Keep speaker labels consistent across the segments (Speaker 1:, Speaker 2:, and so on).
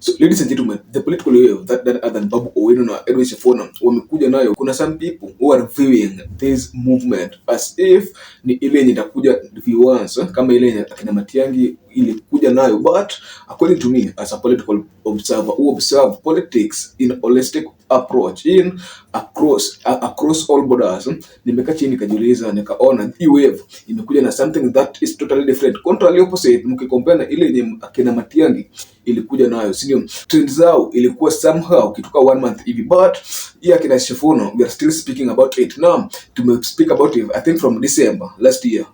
Speaker 1: So ladies and gentlemen, the political wave that other than Babu, Owino na Edwin Sifuna wamekuja nayo, kuna some people who are viewing this movement as if ni ile yenye itakuja viewers kama ile yenye akina Matiang'i ilikuja nayo, but according to me as a political observer who observe politics in a holistic approach in across all borders, nimekaa chini nikajiuliza, nikaona hii wave imekuja na something that is totally different, contrary opposite mkicompare na ile yenye akina Matiang'i ilikuja nayo, sio? Trend zao ilikuwa somehow kituka 1 month hivi, but hii akina Sifuna we are still speaking about it now. To speak about it I think from December last year,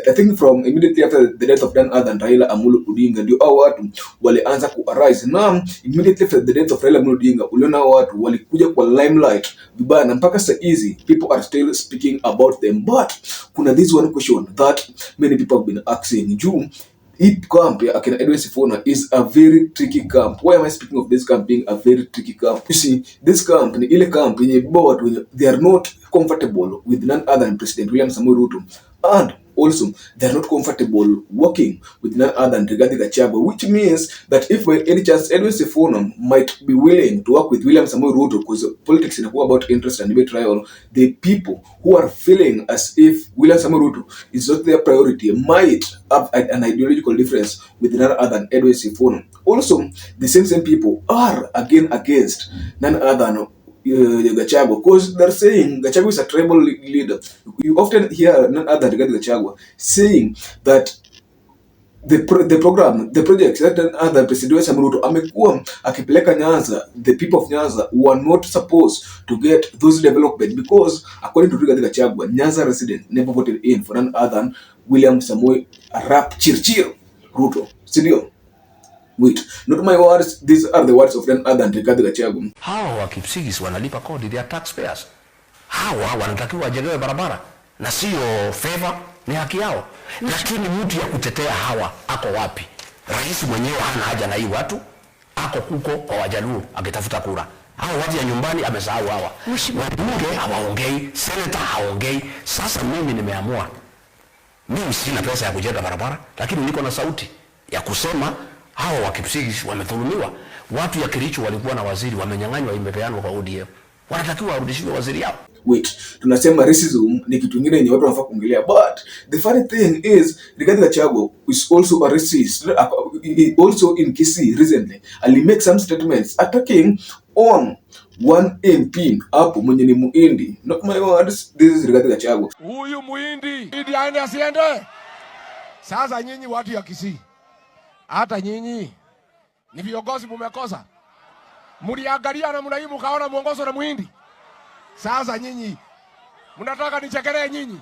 Speaker 1: I think from immediately after the death of Dan Adhan Raila Amolo Odinga, ndio hao watu walianza ku arise. Now immediately after the death of Raila Amolo Odinga, uliona watu walikuja kwa limelight vibaya, na mpaka sasa hizi people are still speaking about them. But kuna this one question that many people have been asking, juu hii camp ya akina Edwin Sifuna is a very tricky camp. Why am I speaking of this camp being a very tricky camp? You see, this camp ni ile camp yenye board they are not comfortable with none other than President William Samoei Ruto, and also they are not comfortable working with none other than Rigathi Gachagua, which means that if by any chance Edwin Sifuna might be willing to work with William Samoei Ruto, because politics is about interest and debate trial, the people who are feeling as if William Samoei Ruto is not their priority might have an ideological difference with none other than Edwin Sifuna. Also, the same people are again against none other than Gachagua, because they're saying Gachagua is a tribal leader. You often hear none other than Gachagua saying that the projects that other President William Samoei Ruto amekuwa akipeleka Nyanza, the people of Nyanza were not supposed to get those development, because according to Rigathi Gachagua, Nyanza resident never voted in for none other than William Samoei Arap Chirchir Ruto. Sindio? Wait, not my words, these are the words of none other than Rigathi Gachagua.
Speaker 2: Hawa wa Kipsigis wanalipa kodi, they are taxpayers. Hawa wanatakiwa wajengewe barabara na sio favor, ni haki yao. Lakini mtu ya kutetea hawa ako wapi? Rais mwenyewe hana haja na hii watu, ako kuko kwa Wajaluo akitafuta kura. Hawa watu ya nyumbani amesahau hawa. Wabunge hawaongei, senator hawaongei. Sasa mimi nimeamua, mimi sina pesa ya kujenga barabara, lakini niko na sauti ya kusema hawa wa Kipsigis wamethulumiwa. Watu ya Kericho walikuwa na waziri, wamenyang'anywa, imepeanwa kwa ODM. Wanatakiwa warudishiwe waziri yao.
Speaker 1: Wait, tunasema racism ni kitu kingine yenye watu wanafaa kuongelea, but the funny thing is Rigathi Gachagua is also a racist. Also in Kisii recently ali make some statements attacking on one MP hapo mwenye ni Muhindi. Not my words, this is Rigathi Gachagua.
Speaker 3: Huyu Muhindi idi aende asiende. Sasa nyinyi watu ya Kisii, hata nyinyi ni viongozi mumekosa. Mliangalia na mnaimu kaona muongozo na Muhindi. Sasa nyinyi mnataka nichekelee nyinyi?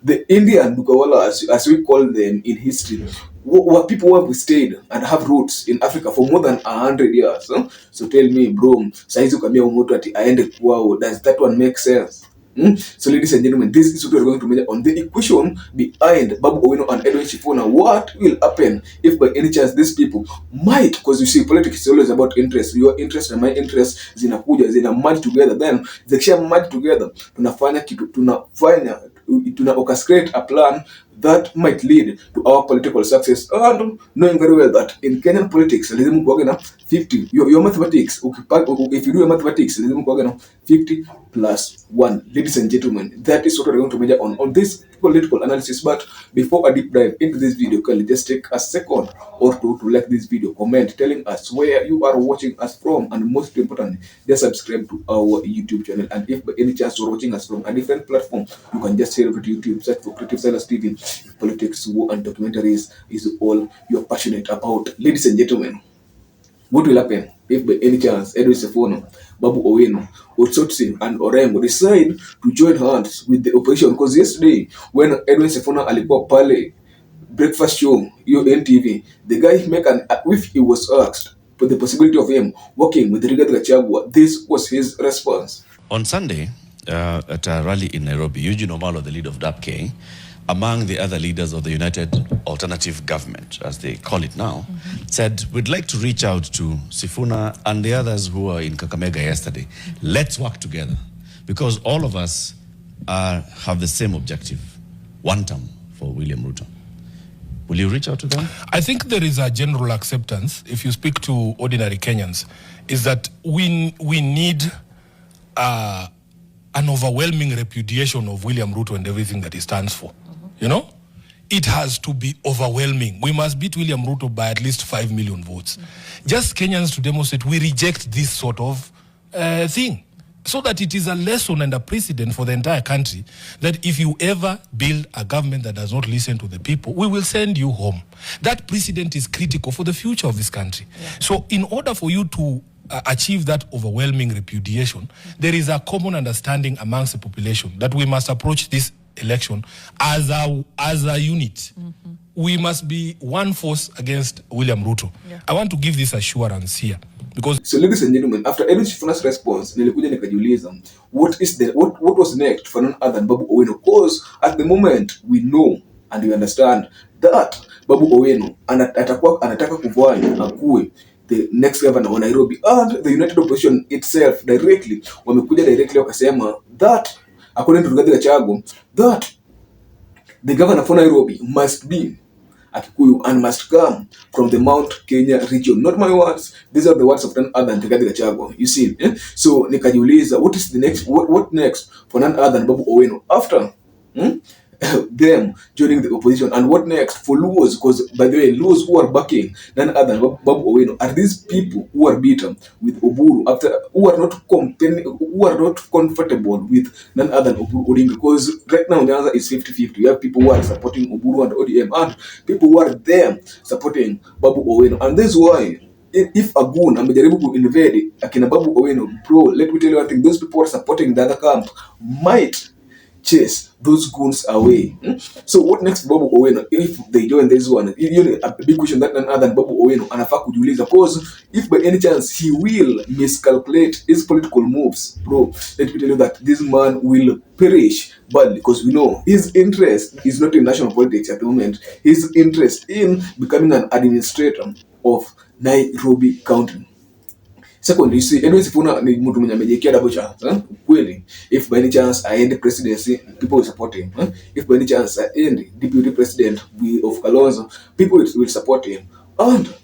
Speaker 1: The Indian Bukawala, as we call them in history, were people who have stayed and have roots in Africa for more than 100 years. So tell me, bro, saizi ukamia umoto ati aende kwao, does that one make sense? So ladies and gentlemen, this is what we are going to measure on the equation behind Babu Owino and Edwin Sifuna. What will happen if by any chance these people might, because you see politics is always about interest, your interest and my interest zinakuja, zina merge together, then they shall merge together, tuna orchestrate a plan that might lead to our political success, and knowing very well that in Kenyan politics lazima kuage na 50 your mathematics, if you do your mathematics lazima kuage na 50 plus 1. Ladies and gentlemen, that is what we're going to measure on this political analysis. But before I deep dive into this video, can you just take a second or two to like this video, comment telling us where you are watching us from, and most importantly, just subscribe to our YouTube channel. And if by any chance you're watching us from a different platform, you can just head over to YouTube, search for Creative Silas TV. Politics, war and documentaries is all you're passionate about. Ladies and gentlemen, what will happen if by any chance Edwin Sifuna, Babu Owino, Otsotsi and Orengo decide to join hands with the opposition? Because yesterday when Edwin Sifuna alikuwa pale breakfast show NTV, the guy make an, if he was asked for the possibility of him working with Rigathi Gachagua, this was his response.
Speaker 4: On Sunday, at a rally in Nairobi, Eugene Omalo, the leader of DAP-K, among the other leaders of the United Alternative Government, as they call it now, said, we'd like to reach out to Sifuna and the others who were in Kakamega yesterday. Let's work together, because all of us have the same objective, one term for William Ruto. Will you reach out to them?
Speaker 5: I think there is a general acceptance, if you speak to ordinary Kenyans, is that we need an overwhelming repudiation of William Ruto and everything that he stands for. You know? It has to be overwhelming. We must beat William Ruto by at least 5 million votes. Just Kenyans to demonstrate we reject this sort of thing. So that it is a lesson and a precedent for the entire country that if you ever build a government that does not listen to the people, we will send you home. That precedent is critical for the future of this country. Yeah. So in order for you to achieve that overwhelming repudiation, there is a common understanding amongst the population that we must approach this election as a unit. We must be one force against William Ruto. Yeah. I want to give this assurance here. Because
Speaker 1: so, ladies and gentlemen, after Edwin Sifuna's response, nilikuja nikajiuliza what was next for none other than Babu Owino, because at the moment we know and we understand that Babu Owino anataka kufanya akuwe the next governor wa Nairobi, and the United Opposition itself directly wakasema that according to Rigathi Gachagua that the governor for Nairobi must be Akikuyu and must come from the Mount Kenya region. Not my words. These are the words of none other than Rigathi Gachagua. You see, So nikajiuliza, what is the next? What next for none other than Babu Owino after them joining the opposition, and what next for Luos? Because by the way, Luos who are backing none other than Babu Owino are these people who are beaten with Oburu who are not comfortable with none other than Oburu Odinga. Because right now the answer is 50-50. You have people who are supporting Oburu and ODM, and people who are there supporting Babu Owino, and that's why if a goon amejaribu ku invade akina Babu Owino, bro, let me tell you one thing, those people who are supporting the other camp might chase those goons away. So what next Babu Owino if they join this one? You know, a big question that none other than Babu Owino anafaa kujiuliza, because if by any chance he will miscalculate his political moves, bro, let me tell you that this man will perish badly, because we know his interest is not in national politics at the moment. His interest in becoming an administrator of Nairobi County. Second, you see, Edwin Sifuna ni mtu mwenye amejiwekea double chance. Kweli, if by any chance I end the presidency, people will support him. If by any chance I end deputy president of Kalonzo, people will support him. And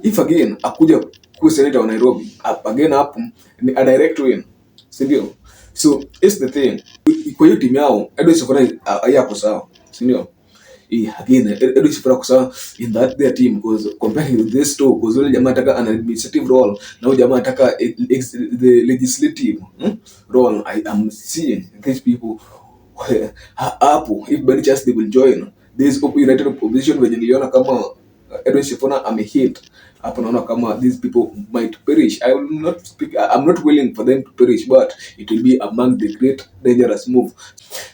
Speaker 1: if again akuja kuwa senator wa Nairobi, again hapo ni a direct win. Sindio? So it's the thing. Kwa hiyo timu yao, Edwin Sifuna hayako sawa. Sindio? Again, Edwin Sifuna kusawa in that their team, because comparing with this two, because ule jamaa ataka an administrative role na ule jamaa ataka the legislative role. I am seeing these people hapo, if by chance they will join this United Opposition, when niliona kama Edwin Sifuna amehit hapo, naona kama these people might perish. I will not speak, I'm not willing for them to perish, but it will be among the great dangerous move.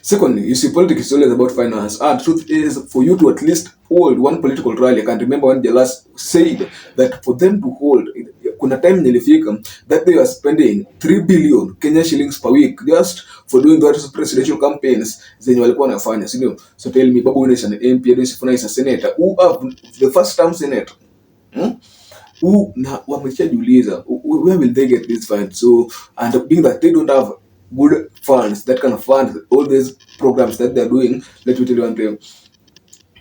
Speaker 1: Secondly, you see, politics is always about finance, and truth is, for you to at least hold one political rally, I can remember when Jalas said that for them to hold, kuna time nilifika that they are spending 3 billion Kenya shillings per week just for doing those presidential campaigns zenye walikuwa wanafanya, sio? So tell me, Babu is an MP, Edwin Sifuna is a senator, who are the first term senator, who na wameshajiuliza where will they get this fund? So, and being that they don't have good funds that can fund all these programs that they're doing, let me tell you one thing,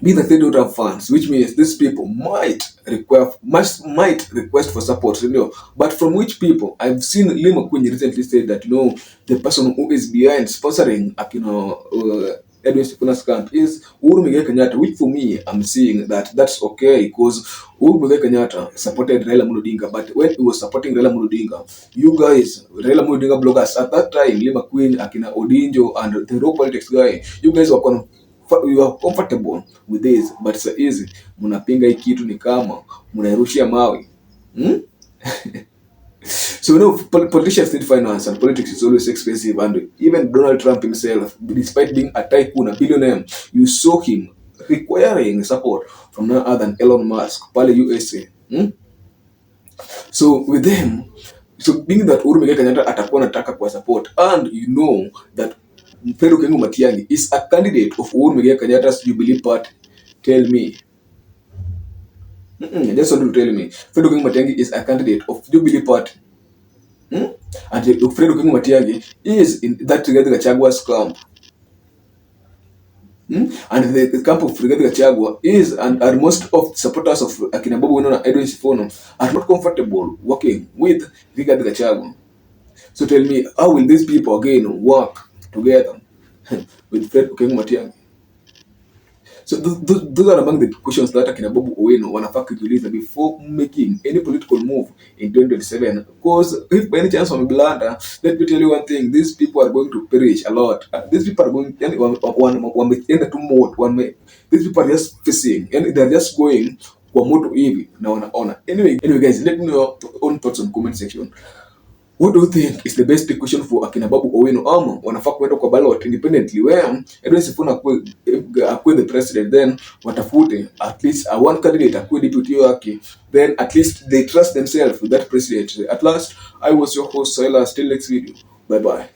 Speaker 1: being that they don't have funds, which means these people might request for support, you know. But from which people? I've seen Lima Queen recently say that, you know, the person who is behind sponsoring Edwin Sifuna's camp is Uhuru Muigai Kenyatta, which for me, I'm seeing that that's okay, because Uhuru Muigai Kenyatta supported Raila Amolo Odinga, but when he was supporting Raila Amolo Odinga, you guys, Raila Amolo Odinga bloggers at that time, Lima Queen, Akina Odinjo, and the raw politics guy, you guys you are comfortable with this, but it's easy. Munapinga hii kitu ni kama munairushia mawe. So, you know, politicians need finance, and politics is always expensive. And even Donald Trump himself, despite being a tycoon, a billionaire, you saw him requiring support from none other than Elon Musk, Pale USA. So with them, so being that Uhuru Muigai Kenyatta atakuwa anataka kwa support, and you know that Fred Okengo Matiang'i is a candidate of Uhuru Muigai Kenyatta's Jubilee Party. Tell me. I just want to tell me. Fred Okengo Matiang'i is a candidate of Jubilee Party. And Fred Okengo Matiang'i is in that Rigathi Gachagua's camp. And the camp of Brigade Gachagua is, and most of the supporters of akina Babu Owino and Edwin Sifuna are not comfortable working with Brigade Gachagua. So tell me, how will these people again work together with Fred Okengo Matiang'i? So those are among the questions that akina Babu Owino wanafaa kujiuliza before making any political move in 2027. Because if by any chance wameblanda, let me tell you one thing: these people are going to perish a lot. These people are going, these people are just facing, and they're just going kwa moto hivi na wanaona. Anyway guys, let me know your own thoughts on comment section. What do you think is the best equation for akina Babu Owino? Ama wanafaa kuenda kwa ballot independently where Edwin Sifuna akue the president, then watafute at least a one candidate akue deputy wake, then at least they trust themselves with that president. At last, I was your host Silas. Till next video, bye bye.